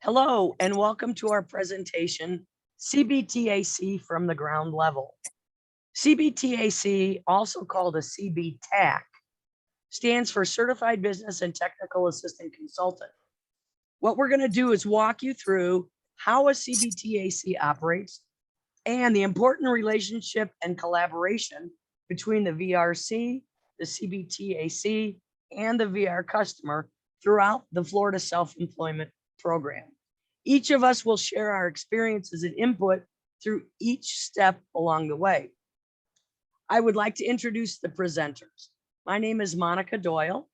Hello, and welcome to our presentation, CBTAC from the ground level. CBTAC, also called a CBTAC, stands for Certified Business and Technical Assistant Consultant. What we're going to do is walk you through how a CBTAC operates and the important relationship and collaboration between the VRC, the CBTAC, and the VR customer throughout the Florida Self-Employment Program. Each of us will share our experiences and input through each step along the way. I would like to introduce the presenters. My name is Monica Doyle.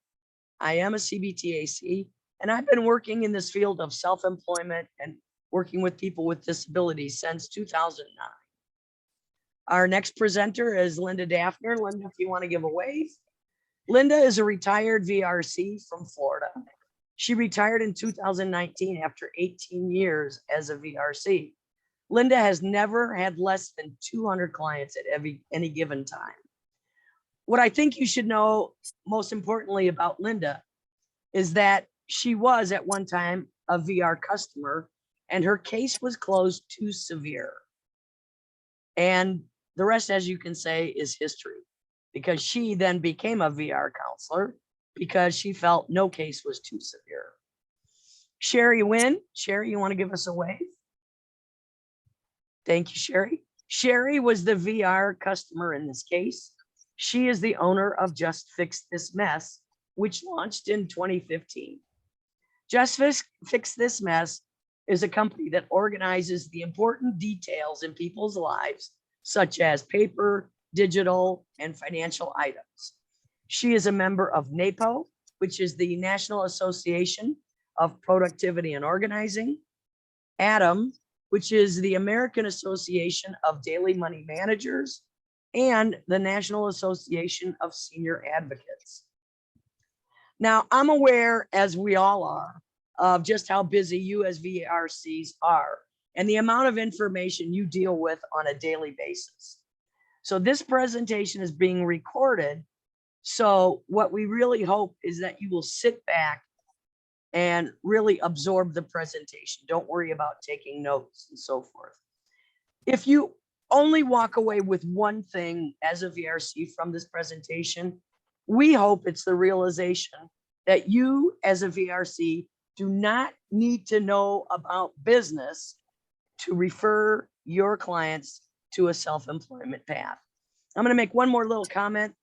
I am a CBTAC, and I've been working in this field of self-employment and working with people with disabilities since 2009. Our next presenter is Linda Daphner. Linda, if you want to give a wave. Linda is a retired VRC from Florida. She retired in 2019 after 18 years as a VRC. Linda has never had less than 200 clients at any given time. What I think you should know most importantly about Linda is that she was at one time a VR customer and her case was closed too severe. And the rest, as you can say, is history, because she then became a VR counselor because she felt no case was too severe. Sherry Wynn. Sherry, you want to give us a wave? Thank you, Sherry. Sherry was the VR customer in this case. She is the owner of Just Fix This Mess, which launched in 2015. Just Fix This Mess is a company that organizes the important details in people's lives, such as paper, digital, and financial items. She is a member of NAPO, which is the National Association of Productivity and Organizing, ADAM, which is the American Association of Daily Money Managers, and the National Association of Senior Advocates. Now, I'm aware, as we all are, of just how busy you as VRCs are and the amount of information you deal with on a daily basis. So this presentation is being recorded. So what we really hope is that you will sit back and really absorb the presentation. Don't worry about taking notes and so forth. If you only walk away with one thing as a VRC from this presentation, we hope it's the realization that you as a VRC do not need to know about business to refer your clients to a self-employment path. I'm going to make one more little comment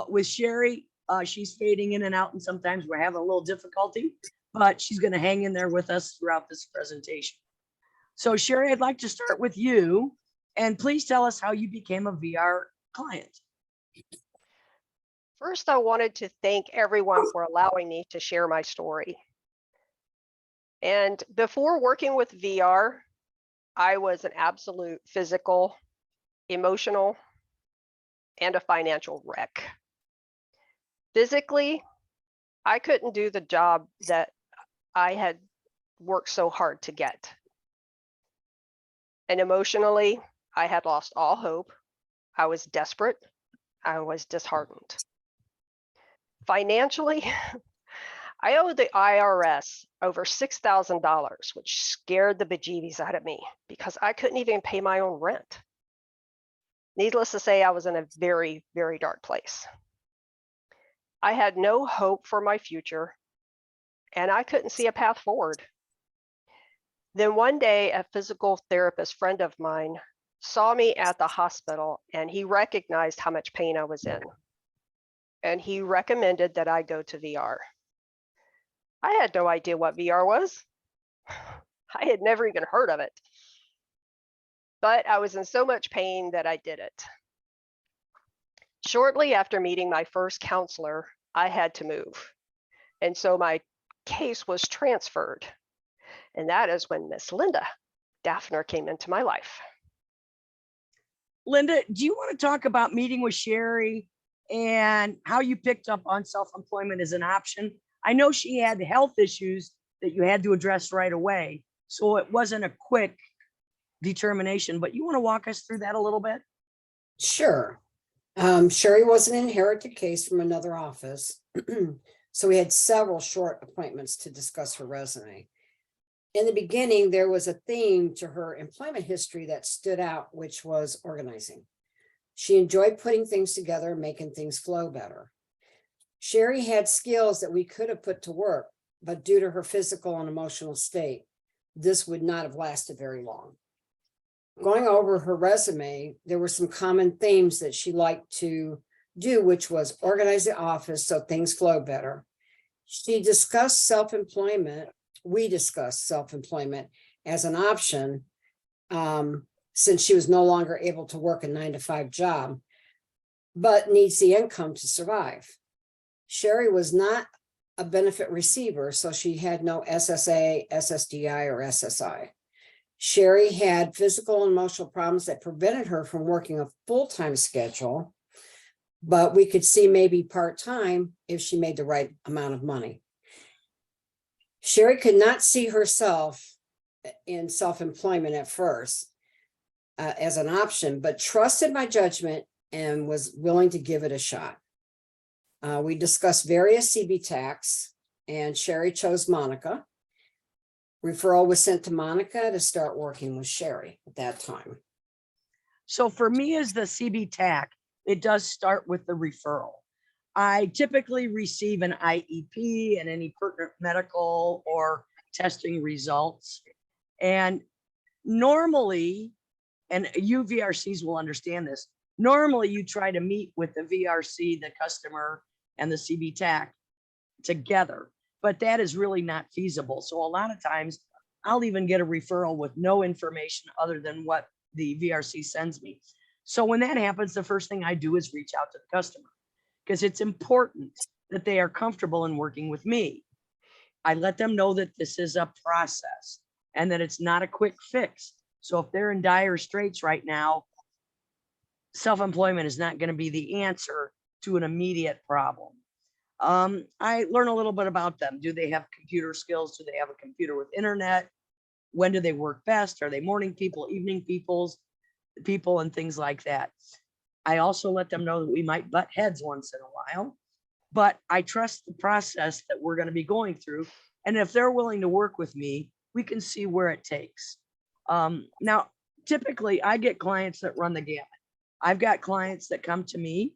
with Sherry. She's fading in and out, and sometimes we're having a little difficulty, but she's going to hang in there with us throughout this presentation. So Sherry, I'd like to start with you, and please tell us how you became a VR client. First, I wanted to thank everyone for allowing me to share my story. And before working with VR, I was an absolute physical, emotional, and a financial wreck. Physically, I couldn't do the job that I had worked so hard to get. And emotionally, I had lost all hope. I was desperate. I was disheartened. Financially, I owed the IRS over $6,000, which scared the bejeebies out of me because I couldn't even pay my own rent. Needless to say, I was in a very, very dark place. I had no hope for my future, and I couldn't see a path forward. Then one day, a physical therapist friend of mine saw me at the hospital, and he recognized how much pain I was in. And he recommended that I go to VR. I had no idea what VR was. I had never even heard of it. But I was in so much pain that I did it. Shortly after meeting my first counselor, I had to move. And so my case was transferred. And that is when Miss Linda Daphner came into my life. Linda, do you want to talk about meeting with Sherry and how you picked up on self-employment as an option? I know she had health issues that you had to address right away, so it wasn't a quick determination, but you want to walk us through that a little bit? Sure. Sherry was an inherited case from another office. So we had several short appointments to discuss her resume. In the beginning, there was a theme to her employment history that stood out, which was organizing. She enjoyed putting things together, making things flow better. Sherry had skills that we could have put to work, but due to her physical and emotional state, this would not have lasted very long. Going over her resume, there were some common themes that she liked to do, which was organize the office so things flow better. She discussed self-employment. We discussed self-employment as an option since she was no longer able to work a 9-to-5 job, but needs the income to survive. Sherry was not a benefit receiver, so she had no SSA, SSDI, or SSI. Sherry had physical and emotional problems that prevented her from working a full-time schedule, but we could see maybe part-time if she made the right amount of money. Sherry could not see herself in self-employment at first as an option, but trusted my judgment and was willing to give it a shot. We discussed various CBTACs, and Sherry chose Monica. Referral was sent to Monica to start working with Sherry at that time. So for me as the CBTAC, it does start with the referral. I typically receive an IEP and any pertinent medical or testing results. And normally, and you VRCs will understand this, normally you try to meet with the VRC, the customer, and the CBTAC together, but that is really not feasible. So a lot of times I'll even get a referral with no information other than what the VRC sends me. So when that happens, the first thing I do is reach out to the customer, because it's important that they are comfortable in working with me. I let them know that this is a process and that it's not a quick fix. So if they're in dire straits right now, self-employment is not going to be the answer to an immediate problem. I learn a little bit about them. Do they have computer skills? Do they have a computer with internet? When do they work best? Are they morning people, evening people, and things like that? I also let them know that we might butt heads once in a while, but I trust the process that we're going to be going through. And if they're willing to work with me, we can see where it takes. Now, typically I get clients that run the gamut. I've got clients that come to me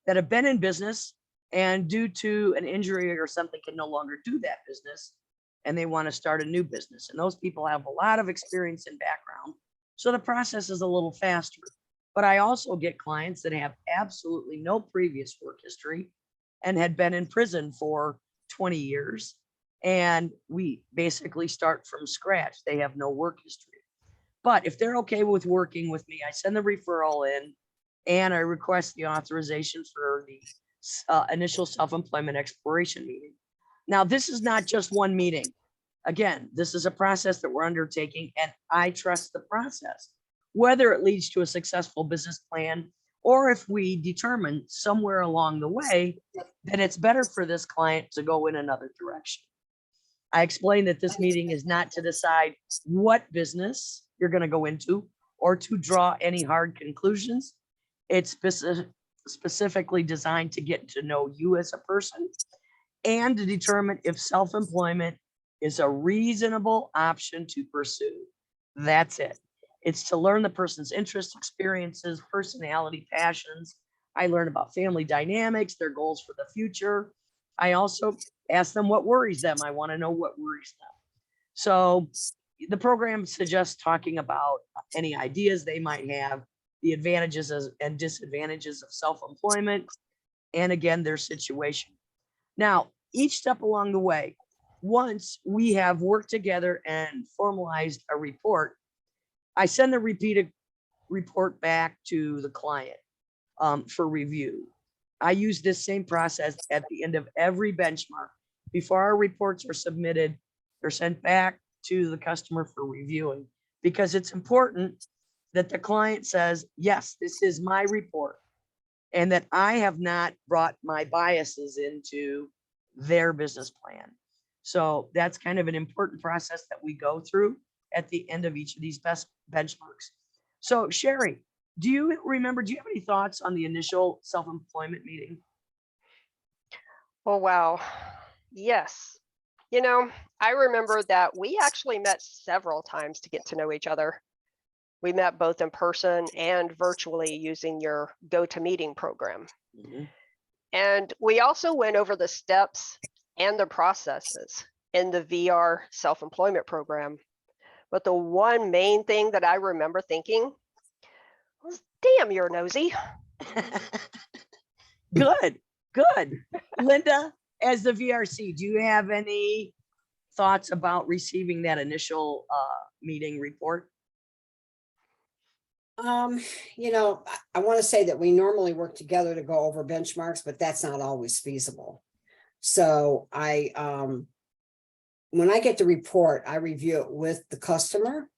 that have been in business and due to an injury or something can no longer do that business, and they want to start a new business. And those people have a lot of experience and background, so the process is a little faster. But I also get clients that have absolutely no previous work history and had been in prison for 20 years. And we basically start from scratch. They have no work history. But if they're okay with working with me, I send the referral in and I request the authorization for the initial self-employment exploration meeting. Now, this is not just one meeting. Again, this is a process that we're undertaking, and I trust the process. Whether it leads to a successful business plan, or if we determine somewhere along the way that it's better for this client to go in another direction. I explained that this meeting is not to decide what business you're going to go into or to draw any hard conclusions. It's specifically designed to get to know you as a person and to determine if self-employment is a reasonable option to pursue. That's it. It's to learn the person's interests, experiences, personality, passions. I learn about family dynamics, their goals for the future. I also ask them what worries them. I want to know what worries them. So the program suggests talking about any ideas they might have, the advantages and disadvantages of self-employment, and again, their situation. Now, each step along the way, once we have worked together and formalized a report, I send the repeated report back to the client for review. I use this same process at the end of every benchmark. Before our reports are submitted, they're sent back to the customer for reviewing, because it's important that the client says, yes, this is my report, and that I have not brought my biases into their business plan. So that's kind of an important process that we go through at the end of each of these best benchmarks. So Sherry, do you have any thoughts on the initial self-employment meeting? Oh, wow. Yes. You know, I remember that we actually met several times to get to know each other. We met both in person and virtually using your GoToMeeting program. Mhm. And we also went over the steps and the processes in the VR self-employment program. But the one main thing that I remember thinking was, damn, you're nosy. Good, good. Linda, as the VRC, do you have any thoughts about receiving that initial meeting report? You know, I want to say that we normally work together to go over benchmarks, but that's not always feasible. So when I get the report, I review it with the customer.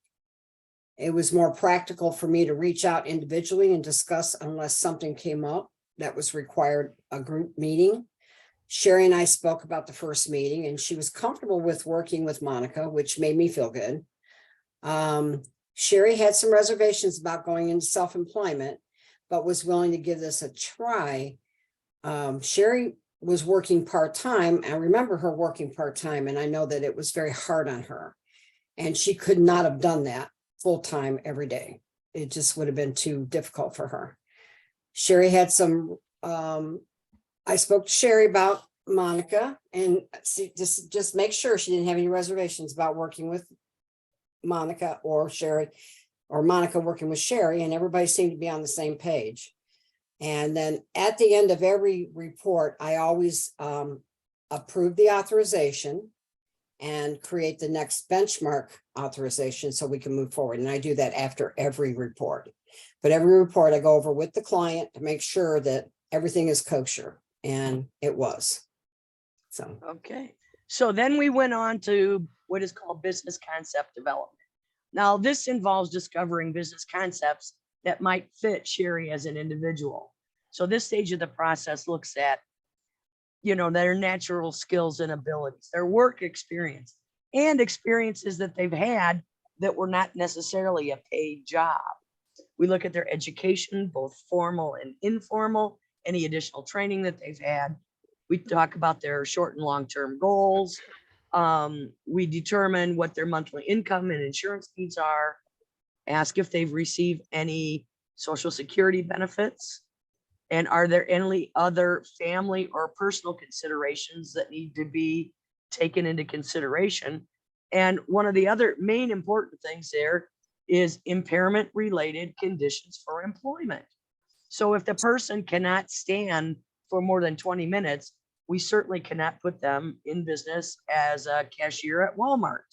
It was more practical for me to reach out individually and discuss unless something came up that was required a group meeting. Sherry and I spoke about the first meeting, and she was comfortable with working with Monica, which made me feel good. Sherry had some reservations about going into self-employment, but was willing to give this a try. Sherry was working part-time. I remember her working part-time, and I know that it was very hard on her, and she could not have done that full-time every day. It just would have been too difficult for her. Sherry had some, I spoke to Sherry about Monica, and just make sure she didn't have any reservations about working with Monica or Sherry, or Monica working with Sherry, and everybody seemed to be on the same page. And then at the end of every report, I always approve the authorization and create the next benchmark authorization so we can move forward. And I do that after every report. But every report I go over with the client to make sure that everything is kosher, and it was. So, Okay. So then we went on to what is called business concept development. Now, this involves discovering business concepts that might fit Sherry as an individual. So this stage of the process looks at, their natural skills and abilities, their work experience, and experiences that they've had that were not necessarily a paid job. We look at their education, both formal and informal, any additional training that they've had. We talk about their short and long-term goals. We determine what their monthly income and insurance needs are, ask if they've received any Social Security benefits, and are there any other family or personal considerations that need to be taken into consideration. And one of the other main important things there is impairment related conditions for employment. So if the person cannot stand for more than 20 minutes, we certainly cannot put them in business as a cashier at Walmart.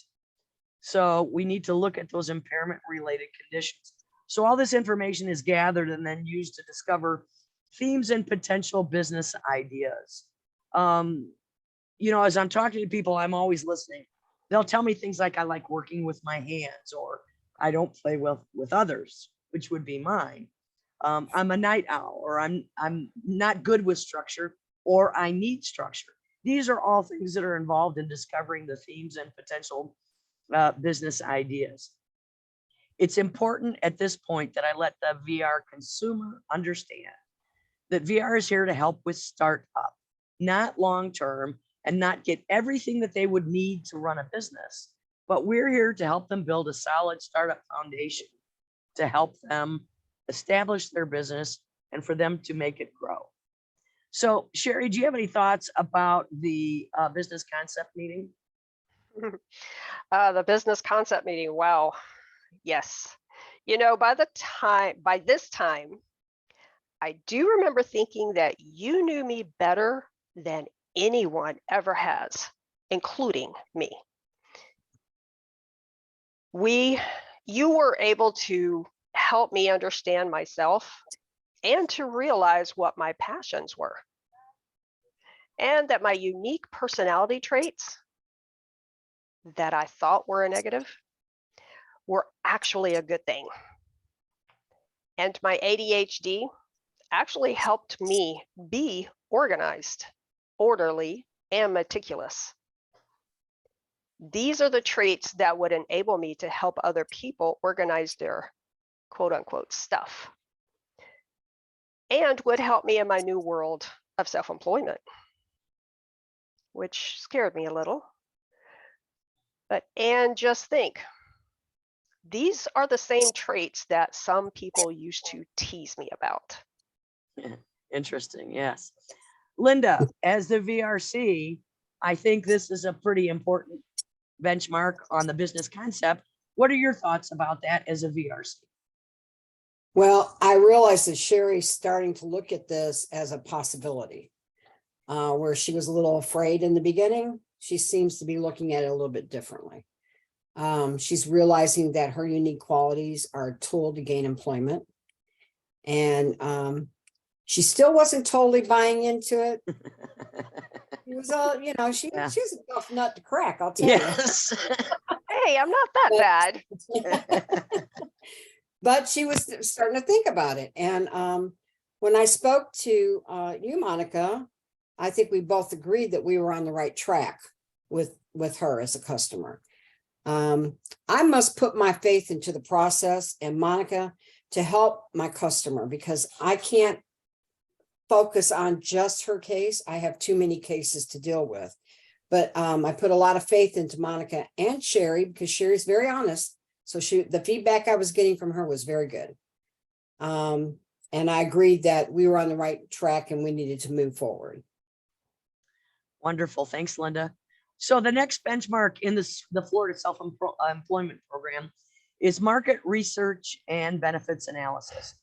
So we need to look at those impairment related conditions. So all this information is gathered and then used to discover themes and potential business ideas. As I'm talking to people, I'm always listening. They'll tell me things like, I like working with my hands, or I don't play with others, which would be mine. I'm a night owl, or I'm not good with structure, or I need structure. These are all things that are involved in discovering the themes and potential business ideas. It's important at this point that I let the VR consumer understand that VR is here to help with startup, not long-term, and not get everything that they would need to run a business. But we're here to help them build a solid startup foundation to help them establish their business and for them to make it grow. So, Sherry, do you have any thoughts about the business concept meeting? The business concept meeting. Wow. Yes. By this time, I do remember thinking that you knew me better than anyone ever has, including me. You were able to help me understand myself and to realize what my passions were, and that my unique personality traits that I thought were a negative were actually a good thing. And my ADHD actually helped me be organized, orderly, and meticulous. These are the traits that would enable me to help other people organize their quote unquote stuff, and would help me in my new world of self-employment, which scared me a little. And just think, these are the same traits that some people used to tease me about. Interesting. Yes. Linda, as the VRC, I think this is a pretty important benchmark on the business concept. What are your thoughts about that as a VRC? Well, I realize that Sherry's starting to look at this as a possibility. Where she was a little afraid in the beginning, she seems to be looking at it a little bit differently. She's realizing that her unique qualities are a tool to gain employment. And she still wasn't totally buying into it. It was all, she's a tough nut to crack, I'll tell you. Yes. Hey, I'm not that bad. But she was starting to think about it. And when I spoke to you, Monica, I think we both agreed that we were on the right track with her as a customer. I must put my faith into the process and Monica to help my customer, because I can't focus on just her case. I have too many cases to deal with. But I put a lot of faith into Monica and Sherry, because Sherry's very honest. So the feedback I was getting from her was very good. And I agreed that we were on the right track and we needed to move forward. Wonderful. Thanks, Linda. So the next benchmark in the Florida Self-Employment Program is market research and benefits analysis.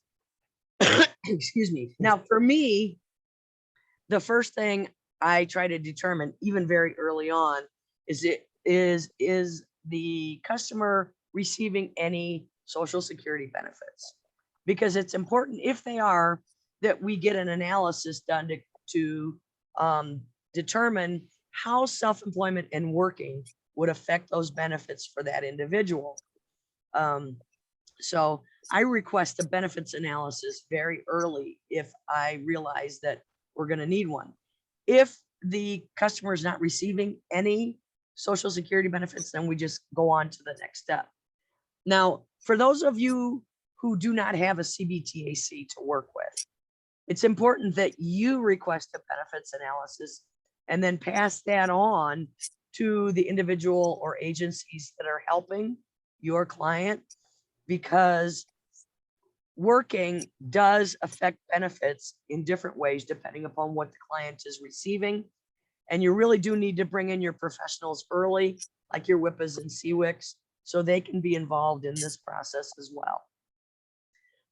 Excuse me. Now, for me, the first thing I try to determine, even very early on, is the customer receiving any Social Security benefits? Because it's important, if they are, that we get an analysis done to determine how self-employment and working would affect those benefits for that individual. So I request a benefits analysis very early if I realize that we're going to need one. If the customer is not receiving any Social Security benefits, then we just go on to the next step. Now, for those of you who do not have a CBTAC to work with, it's important that you request a benefits analysis and then pass that on to the individual or agencies that are helping your client, because working does affect benefits in different ways depending upon what the client is receiving. And you really do need to bring in your professionals early, like your WIPAs and CWICs, so they can be involved in this process as well.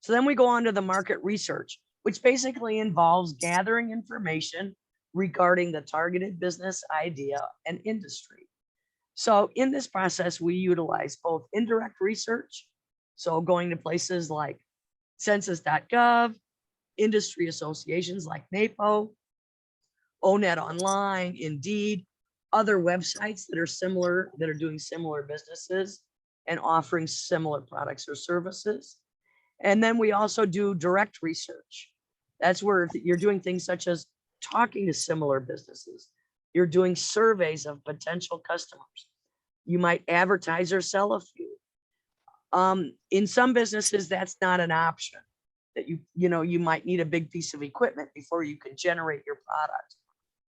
So then we go on to the market research, which basically involves gathering information regarding the targeted business idea and industry. So in this process, we utilize both indirect research, so going to places like census.gov, industry associations like NAPO, ONET Online, Indeed, other websites that are similar, that are doing similar businesses and offering similar products or services. And then we also do direct research. That's where you're doing things such as talking to similar businesses. You're doing surveys of potential customers. You might advertise or sell a few. In some businesses, that's not an option. That you might need a big piece of equipment before you can generate your product.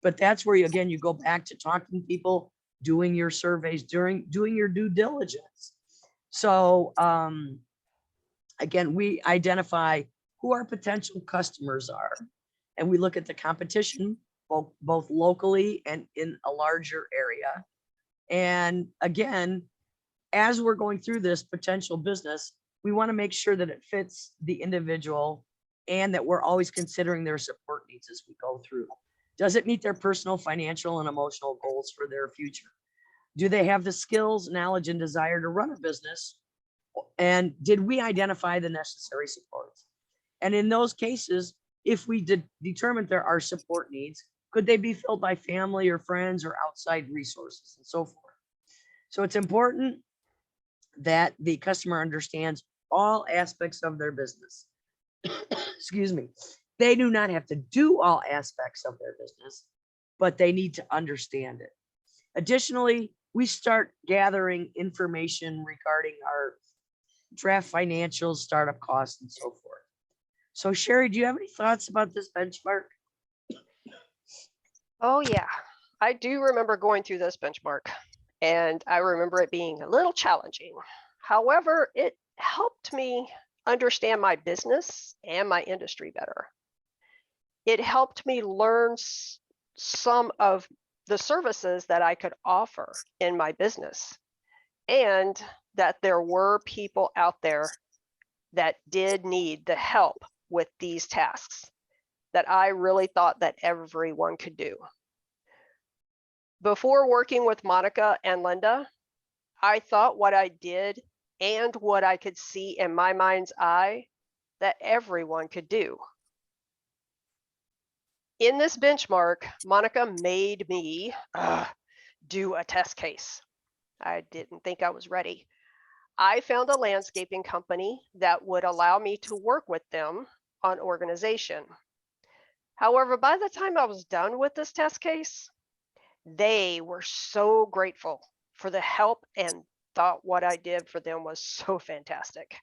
But that's where you go back to talking to people, doing your surveys, doing your due diligence. So again, we identify who our potential customers are, and we look at the competition, both locally and in a larger area. And again, as we're going through this potential business, we want to make sure that it fits the individual and that we're always considering their support needs as we go through. Does it meet their personal, financial, and emotional goals for their future? Do they have the skills, knowledge, and desire to run a business? And did we identify the necessary supports? And in those cases, if we determine there are support needs, could they be filled by family or friends or outside resources and so forth? So it's important that the customer understands all aspects of their business. Excuse me. They do not have to do all aspects of their business, but they need to understand it. Additionally, we start gathering information regarding our draft financials, startup costs, and so forth. So Sherry, do you have any thoughts about this benchmark? Oh yeah, I do remember going through this benchmark. And I remember it being a little challenging. However, it helped me understand my business and my industry better. It helped me learn some of the services that I could offer in my business, and that there were people out there that did need the help with these tasks that I really thought that everyone could do. Before working with Monica and Linda, I thought what I did and what I could see in my mind's eye that everyone could do. In this benchmark, Monica made me do a test case. I didn't think I was ready. I found a landscaping company that would allow me to work with them on organization. However, by the time I was done with this test case, they were so grateful for the help and thought what I did for them was so fantastic.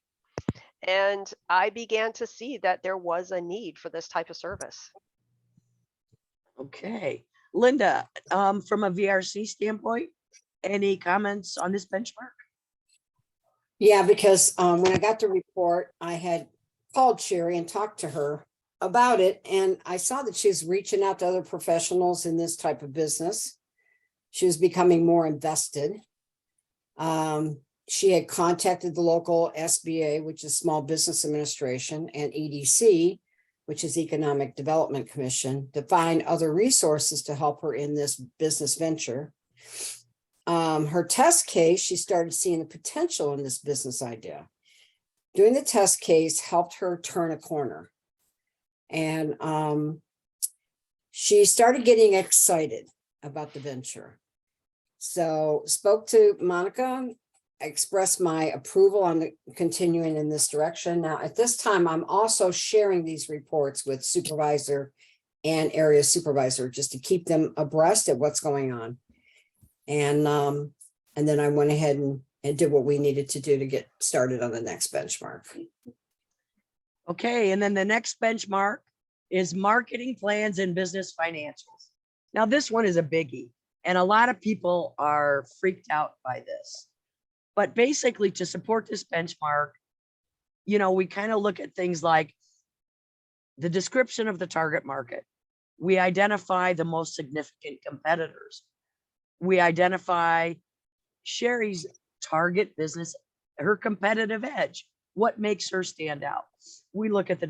And I began to see that there was a need for this type of service. Okay, Linda, from a VRC standpoint, any comments on this benchmark? Yeah, because when I got the report, I had called Sherry and talked to her about it, and I saw that she's reaching out to other professionals in this type of business. She was becoming more invested. She had contacted the local SBA, which is Small Business Administration, and EDC, which is Economic Development Commission, to find other resources to help her in this business venture. Her test case, she started seeing the potential in this business idea. Doing the test case helped her turn a corner. And she started getting excited about the venture. So spoke to Monica, expressed my approval on continuing in this direction. Now, at this time, I'm also sharing these reports with supervisor and area supervisor just to keep them abreast of what's going on. And then I went ahead and did what we needed to do to get started on the next benchmark. Okay, and then the next benchmark is marketing plans and business financials. Now, this one is a biggie, and a lot of people are freaked out by this. But basically, to support this benchmark, you know, we kind of look at things like the description of the target market. We identify the most significant competitors. We identify Sherry's target business, her competitive edge. What makes her stand out? We look at the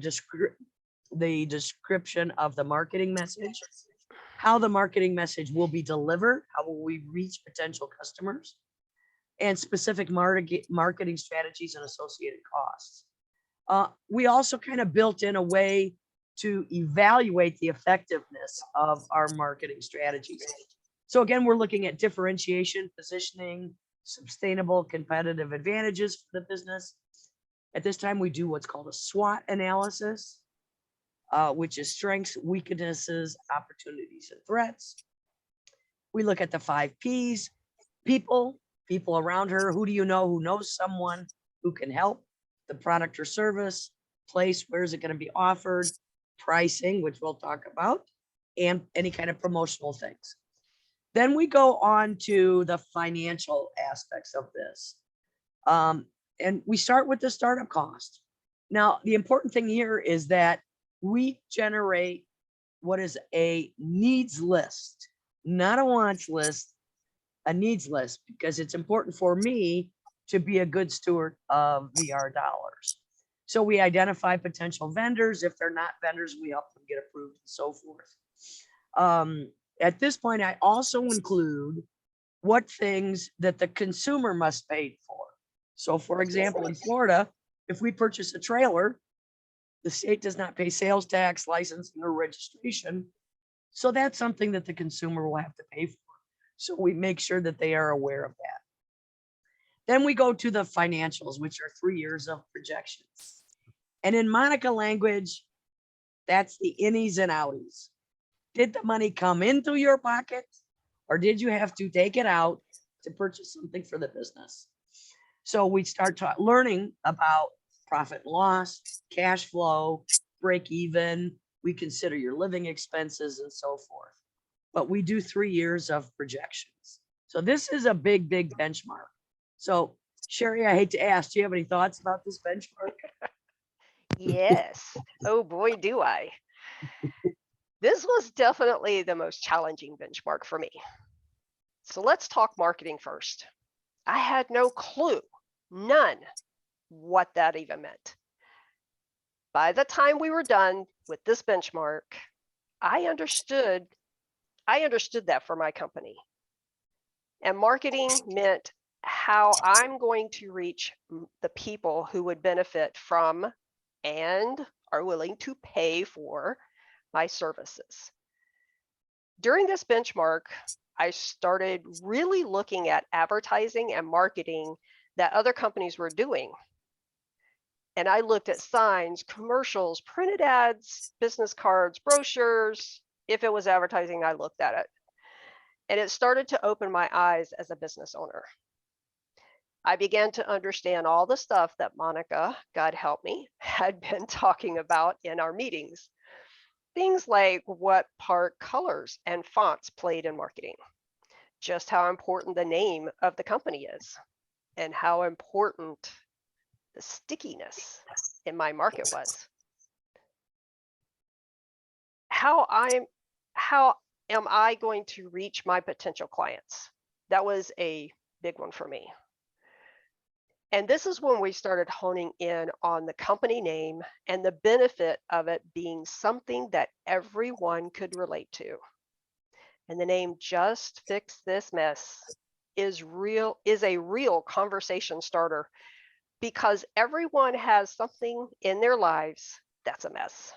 description of the marketing message, how the marketing message will be delivered, how will we reach potential customers, and specific marketing strategies and associated costs. We also kind of built in a way to evaluate the effectiveness of our marketing strategies. So again, we're looking at differentiation, positioning, sustainable competitive advantages for the business. At this time, we do what's called a SWOT analysis, which is strengths, weaknesses, opportunities, and threats. We look at the 5 Ps, people around her. Who do you know who knows someone who can help? The product or service, place, where is it going to be offered, pricing, which we'll talk about, and any kind of promotional things. Then we go on to the financial aspects of this. And we start with the startup cost. Now, the important thing here is that we generate what is a needs list, not a wants list, a needs list, because it's important for me to be a good steward of VR dollars. So we identify potential vendors. If they're not vendors, we help them get approved and so forth. At this point, I also include what things that the consumer must pay for. So for example, in Florida, if we purchase a trailer, the state does not pay sales tax, licensing, or registration. So that's something that the consumer will have to pay for. So we make sure that they are aware of that. Then we go to the financials, which are 3 years of projections. And in Monica language, that's the innies and outies. Did the money come into your pocket, or did you have to take it out to purchase something for the business? So we start learning about profit and loss, cash flow, break even. We consider your living expenses and so forth. But we do 3 years of projections. So this is a big, big benchmark. So Sherry, I hate to ask, do you have any thoughts about this benchmark? Yes. Oh boy, do I. This was definitely the most challenging benchmark for me. So let's talk marketing first. I had no clue, none, what that even meant. By the time we were done with this benchmark, I understood that for my company. And marketing meant how I'm going to reach the people who would benefit from and are willing to pay for my services. During this benchmark, I started really looking at advertising and marketing that other companies were doing. And I looked at signs, commercials, printed ads, business cards, brochures. If it was advertising, I looked at it. And it started to open my eyes as a business owner. I began to understand all the stuff that Monica, God help me, had been talking about in our meetings. Things like what part colors and fonts played in marketing, just how important the name of the company is, and how important the stickiness in my market was. How am I going to reach my potential clients? That was a big one for me. And this is when we started honing in on the company name and the benefit of it being something that everyone could relate to. And the name Just Fix This Mess is a real conversation starter because everyone has something in their lives that's a mess.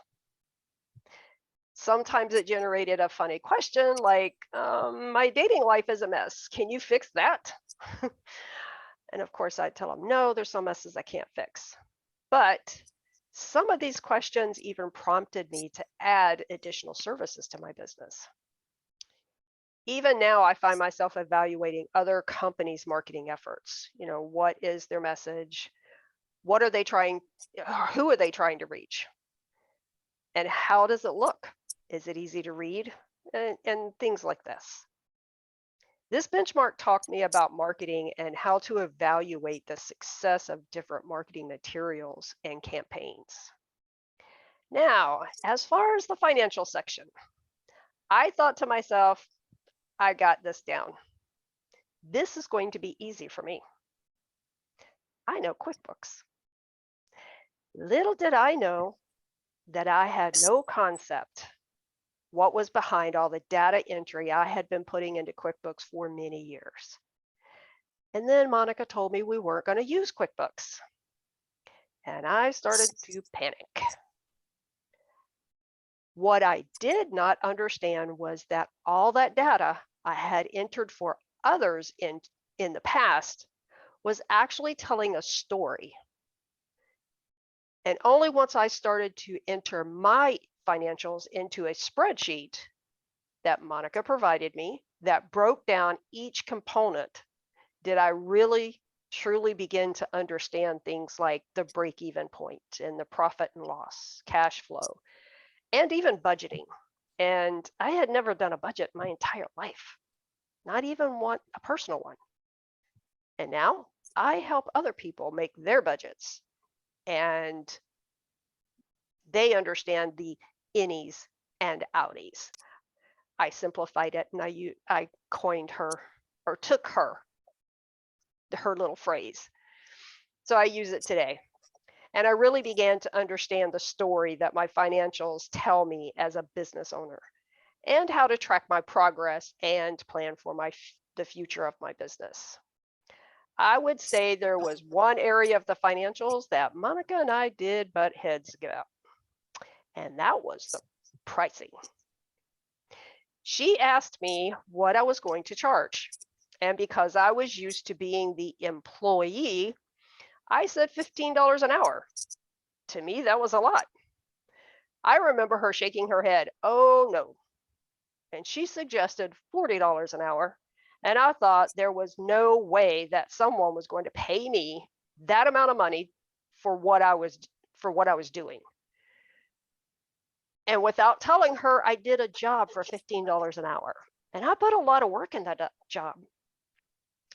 Sometimes it generated a funny question like, my dating life is a mess. Can you fix that? And of course, I'd tell them, no, there's some messes I can't fix. But some of these questions even prompted me to add additional services to my business. Even now, I find myself evaluating other companies' marketing efforts. You know, what is their message? What are they trying? Who are they trying to reach? And how does it look? Is it easy to read? And things like this. This benchmark taught me about marketing and how to evaluate the success of different marketing materials and campaigns. Now, as far as the financial section, I thought to myself, I got this down. This is going to be easy for me. I know QuickBooks. Little did I know that I had no concept what was behind all the data entry I had been putting into QuickBooks for many years. And then Monica told me we weren't going to use QuickBooks. And I started to panic. What I did not understand was that all that data I had entered for others in the past was actually telling a story. And only once I started to enter my financials into a spreadsheet that Monica provided me that broke down each component did I really truly begin to understand things like the break-even point and the profit and loss, cash flow, and even budgeting. And I had never done a budget my entire life, not even a personal one. And now I help other people make their budgets, and they understand the innies and outies. I simplified it and I coined her or took her little phrase. So I use it today. And I really began to understand the story that my financials tell me as a business owner and how to track my progress and plan for the future of my business. I would say there was one area of the financials that Monica and I did butt heads about, and that was the pricing. She asked me what I was going to charge. And because I was used to being the employee, I said $15 an hour. To me, that was a lot. I remember her shaking her head, oh no. And she suggested $40 an hour. And I thought there was no way that someone was going to pay me that amount of money for what I was doing. And without telling her, I did a job for $15 an hour. And I put a lot of work in that job.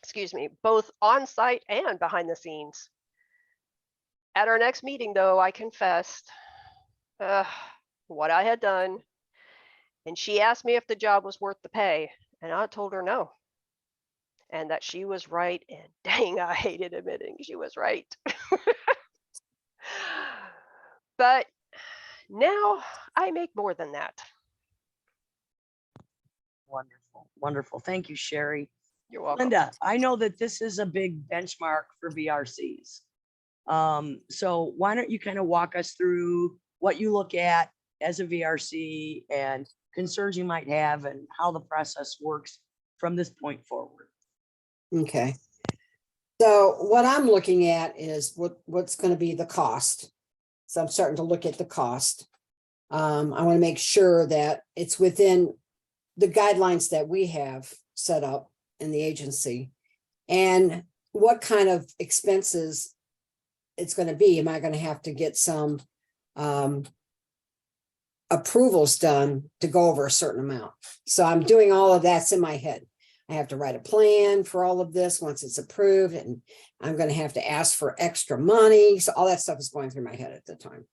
excuse me, both on site and behind the scenes. At our next meeting, though, I confessed what I had done, and she asked me if the job was worth the pay, and I told her no, and that she was right, and dang, I hated admitting she was right. But now I make more than that. Wonderful, wonderful. Thank you, Sherry. You're welcome. Linda, I know that this is a big benchmark for VRCs. So why don't you kind of walk us through what you look at as a VRC and concerns you might have and how the process works from this point forward. Okay. So what I'm looking at is what's going to be the cost. So I'm starting to look at the cost. I want to make sure that it's within the guidelines that we have set up in the agency, and what kind of expenses it's going to be. Am I going to have to get some approvals done to go over a certain amount? So I'm doing all of that's in my head. I have to write a plan for all of this once it's approved, and I'm going to have to ask for extra money. So all that stuff is going through my head at the time.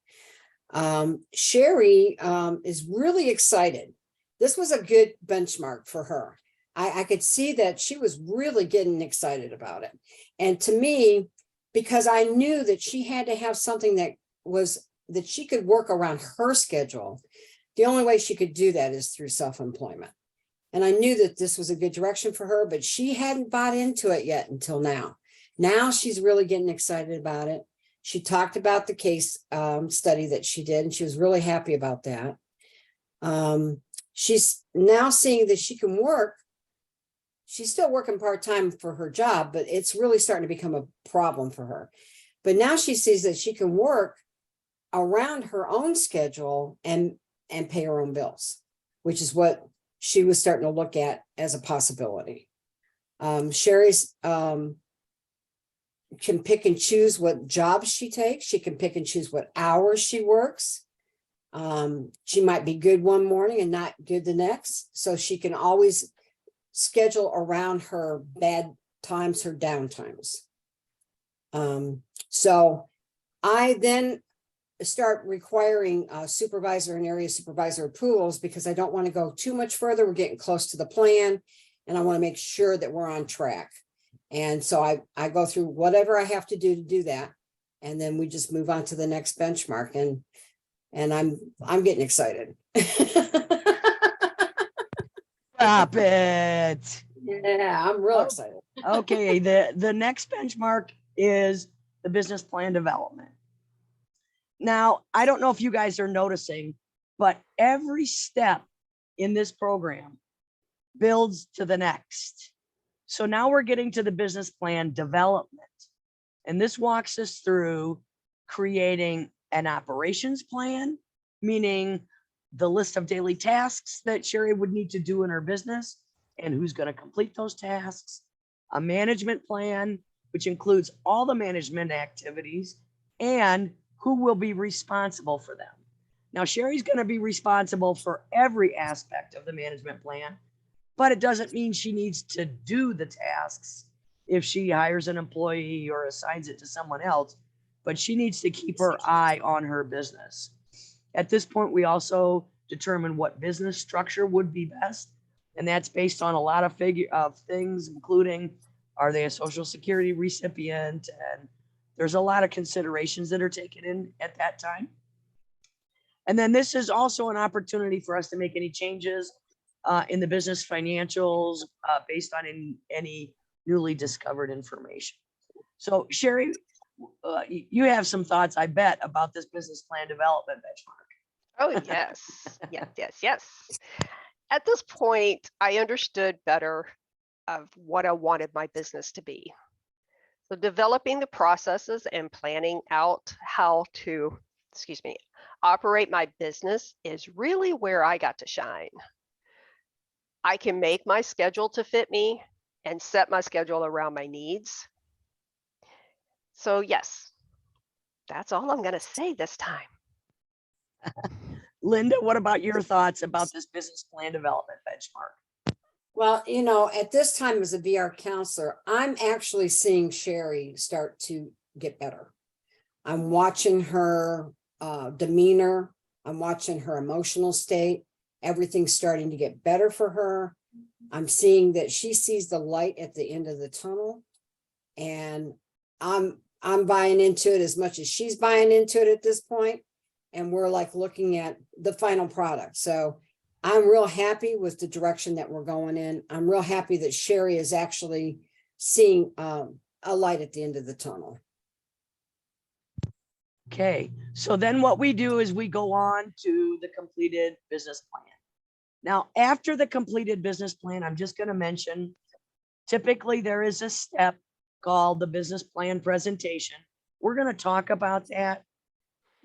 Sherry is really excited. This was a good benchmark for her. I could see that she was really getting excited about it. And to me, because I knew that she had to have something that she could work around her schedule, the only way she could do that is through self-employment. And I knew that this was a good direction for her, but she hadn't bought into it yet until now. Now she's really getting excited about it. She talked about the case study that she did, and she was really happy about that. She's now seeing that she can work. She's still working part-time for her job, but it's really starting to become a problem for her. But now she sees that she can work around her own schedule and pay her own bills, which is what she was starting to look at as a possibility. Sherry's can pick and choose what jobs she takes. She can pick and choose what hours she works. She might be good one morning and not good the next. So she can always schedule around her bad times, her down times. So I then start requiring supervisor and area supervisor approvals, because I don't want to go too much further. We're getting close to the plan, and I want to make sure that we're on track. And so I go through whatever I have to do that. And then we just move on to the next benchmark. And I'm getting excited. Stop it. Yeah, I'm real excited. Okay, the next benchmark is the business plan development. Now, I don't know if you guys are noticing, but every step in this program builds to the next. So now we're getting to the business plan development. And this walks us through creating an operations plan, meaning the list of daily tasks that Sherry would need to do in her business and who's going to complete those tasks, a management plan, which includes all the management activities and who will be responsible for them. Now, Sherry's going to be responsible for every aspect of the management plan, but it doesn't mean she needs to do the tasks if she hires an employee or assigns it to someone else, but she needs to keep her eye on her business. At this point, we also determine what business structure would be best, and that's based on a lot of things, including, are they a Social Security recipient? And there's a lot of considerations that are taken in at that time. And then this is also an opportunity for us to make any changes in the business financials based on any newly discovered information. So Sherry, you have some thoughts, I bet, about this business plan development benchmark. Oh, yes. Yes. At this point, I understood better of what I wanted my business to be. So developing the processes and planning out how to, operate my business is really where I got to shine. I can make my schedule to fit me and set my schedule around my needs. So yes, that's all I'm going to say this time. Linda, what about your thoughts about this business plan development benchmark? Well, at this time as a VR counselor, I'm actually seeing Sherry start to get better. I'm watching her demeanor. I'm watching her emotional state. Everything's starting to get better for her. I'm seeing that she sees the light at the end of the tunnel. And I'm buying into it as much as she's buying into it at this point. And we're like looking at the final product. So I'm real happy with the direction that we're going in. I'm real happy that Sherry is actually seeing a light at the end of the tunnel. Okay, so then what we do is we go on to the completed business plan. Now, after the completed business plan, I'm just going to mention, typically there is a step called the business plan presentation. We're going to talk about that.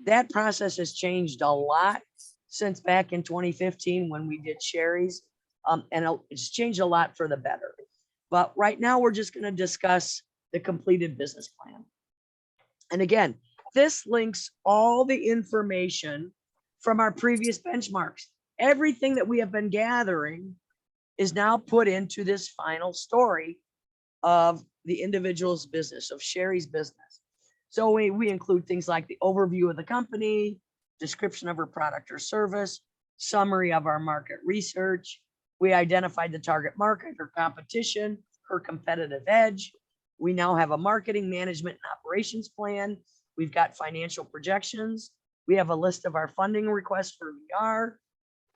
That process has changed a lot since back in 2015 when we did Sherry's, and it's changed a lot for the better. But right now we're just going to discuss the completed business plan. And again, this links all the information from our previous benchmarks. Everything that we have been gathering is now put into this final story of the individual's business, of Sherry's business. So we include things like the overview of the company, description of her product or service, summary of our market research. We identified the target market, her competition, her competitive edge. We now have a marketing management and operations plan. We've got financial projections. We have a list of our funding requests for VR.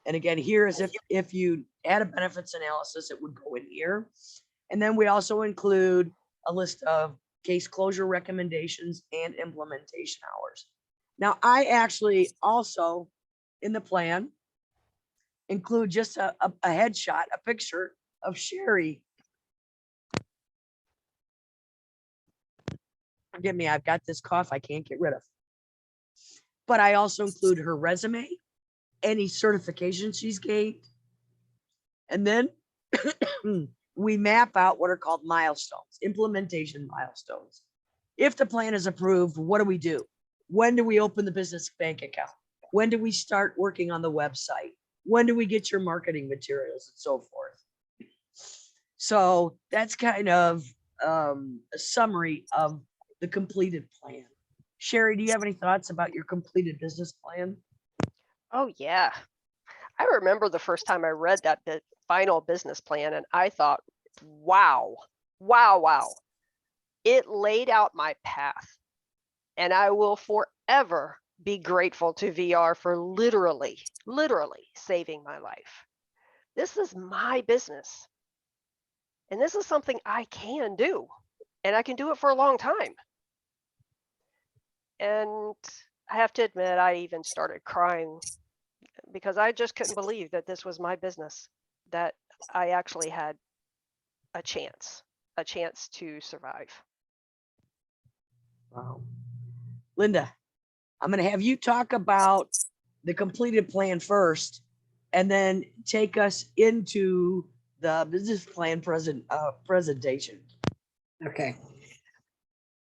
And again, here is if you add a benefits analysis, it would go in here. And then we also include a list of case closure recommendations and implementation hours. Now, I actually also in the plan include just a headshot, a picture of Sherry. Forgive me, I've got this cough I can't get rid of. But I also include her resume, any certifications she's gained. And then we map out what are called milestones, implementation milestones. If the plan is approved, what do we do? When do we open the business bank account? When do we start working on the website? When do we get your marketing materials and so forth? So that's kind of a summary of the completed plan. Sherry, do you have any thoughts about your completed business plan? Oh, yeah. I remember the first time I read that final business plan and I thought, wow. It laid out my path. And I will forever be grateful to VR for literally saving my life. This is my business. And this is something I can do. And I can do it for a long time. And I have to admit, I even started crying because I just couldn't believe that this was my business, that I actually had a chance to survive. Wow. Linda, I'm going to have you talk about the completed plan first, and then take us into the business plan presentation. Okay.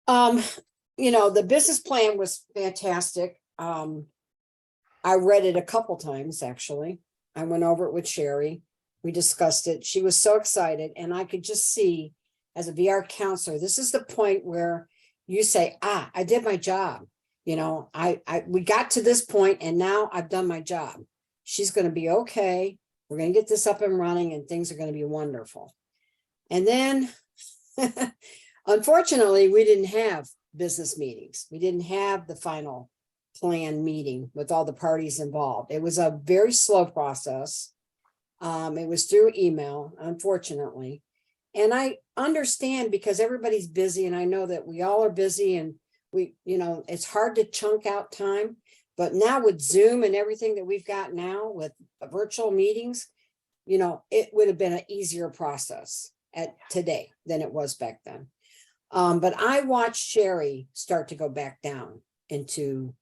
The business plan was fantastic. I read it a couple times, actually. I went over it with Sherry. We discussed it. She was so excited. And I could just see as a VR counselor, this is the point where you say, I did my job. We got to this point and now I've done my job. She's going to be okay. We're going to get this up and running and things are going to be wonderful. And then, unfortunately, we didn't have business meetings. We didn't have the final plan meeting with all the parties involved. It was a very slow process. It was through email, unfortunately. And I understand because everybody's busy and I know that we all are busy and it's hard to chunk out time. But now with Zoom and everything that we've got now with virtual meetings, it would have been an easier process today than it was back then. But I watched Sherry start to go back down into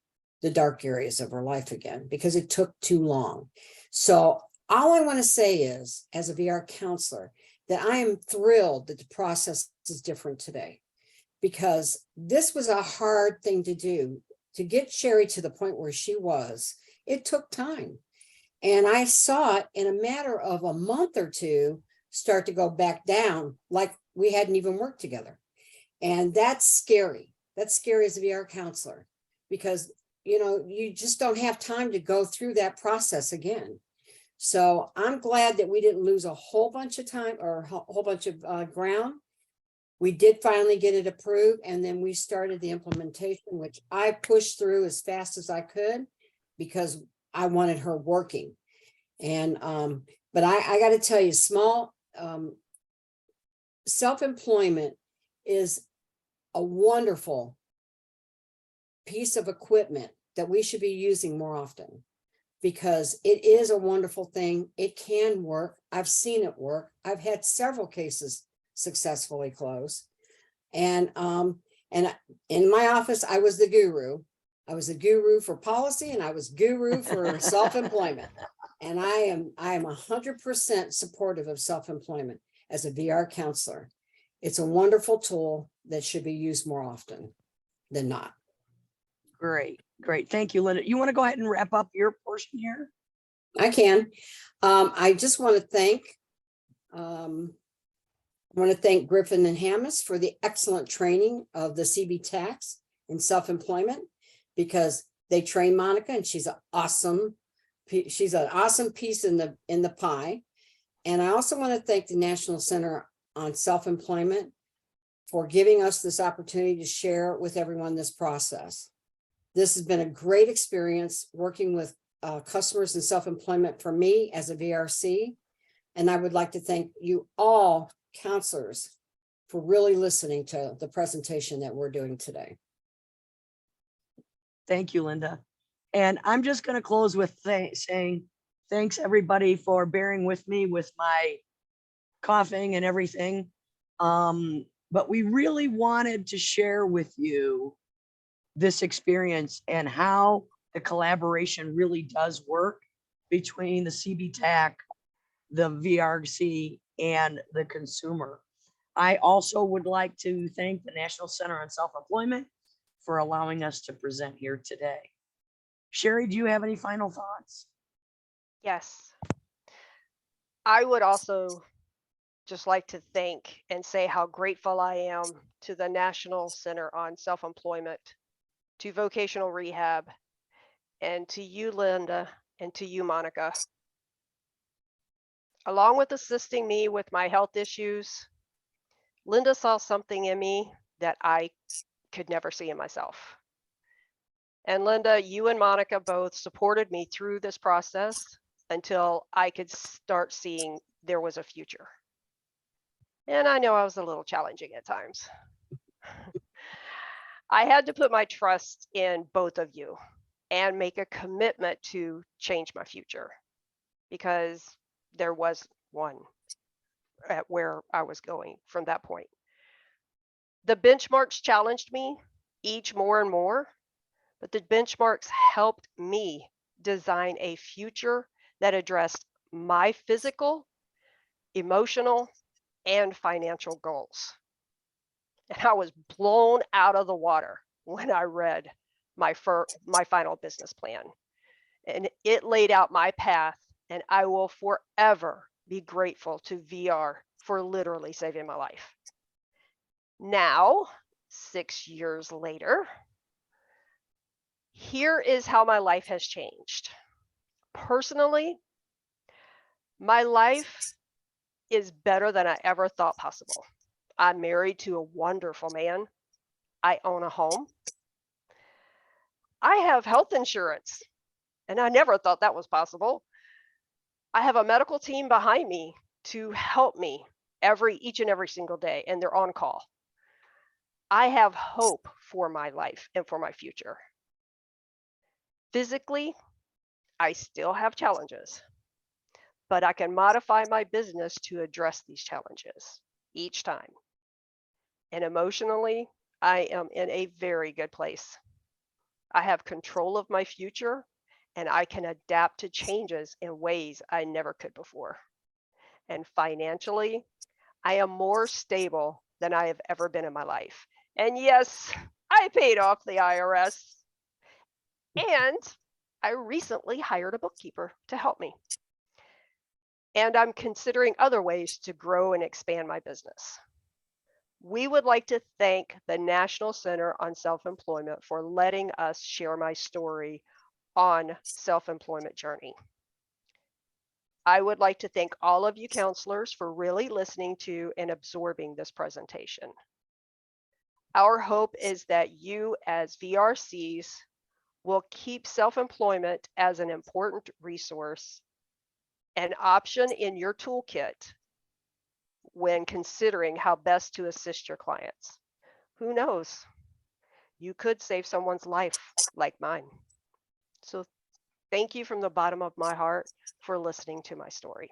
the dark areas of her life again because it took too long. So all I want to say is, as a VR counselor, that I am thrilled that the process is different today, because this was a hard thing to do. To get Sherry to the point where she was, it took time. And I saw it in a matter of a month or two start to go back down like we hadn't even worked together. And that's scary. That's scary as a VR counselor, because you just don't have time to go through that process again. So I'm glad that we didn't lose a whole bunch of time or a whole bunch of ground. We did finally get it approved, and then we started the implementation, which I pushed through as fast as I could because I wanted her working. And but I got to tell you, small self-employment is a wonderful piece of equipment that we should be using more often, because it is a wonderful thing. It can work. I've seen it work. I've had several cases successfully close. And in my office, I was the guru. I was a guru for policy, and I was guru for self-employment. And I am 100% supportive of self-employment as a VR counselor. It's a wonderful tool that should be used more often than not. Great. Thank you, Linda. You want to go ahead and wrap up your portion here? I can. I just want to thank Griffin and Hammis for the excellent training of the CBTACs in self-employment, because they train Monica, and she's an awesome piece in the pie. And I also want to thank the National Center on Self-Employment for giving us this opportunity to share with everyone this process. This has been a great experience working with customers in self-employment for me as a VRC. And I would like to thank you all counselors for really listening to the presentation that we're doing today. Thank you, Linda. And I'm just going to close with saying thanks everybody for bearing with me with my coughing and everything. But we really wanted to share with you this experience and how the collaboration really does work between the CBTAC, the VRC, and the consumer. I also would like to thank the National Center on Self-Employment for allowing us to present here today. Sherry, do you have any final thoughts? Yes. I would also just like to thank and say how grateful I am to the National Center on Self-Employment, to vocational rehab, and to you, Linda, and to you, Monica. Along with assisting me with my health issues, Linda saw something in me that I could never see in myself. And Linda, you and Monica both supported me through this process until I could start seeing there was a future. And I know I was a little challenging at times. I had to put my trust in both of you and make a commitment to change my future, because there was one at where I was going from that point. The benchmarks challenged me each more and more, but the benchmarks helped me design a future that addressed my physical, emotional, and financial goals. And I was blown out of the water when I read my final business plan. And it laid out my path, and I will forever be grateful to VR for literally saving my life. Now, 6 years later, here is how my life has changed. Personally, my life is better than I ever thought possible. I'm married to a wonderful man. I own a home. I have health insurance, and I never thought that was possible. I have a medical team behind me to help me each and every single day, and they're on call. I have hope for my life and for my future. Physically, I still have challenges, but I can modify my business to address these challenges each time. And emotionally, I am in a very good place. I have control of my future, and I can adapt to changes in ways I never could before. And financially, I am more stable than I have ever been in my life. And yes, I paid off the IRS. And I recently hired a bookkeeper to help me. and I'm considering other ways to grow and expand my business. We would like to thank the National Center on Self-Employment for letting us share my story on self-employment journey. I would like to thank all of you counselors for really listening to and absorbing this presentation. Our hope is that you as VRCs will keep self-employment as an important resource, an option in your toolkit when considering how best to assist your clients. Who knows? You could save someone's life like mine. So thank you from the bottom of my heart for listening to my story.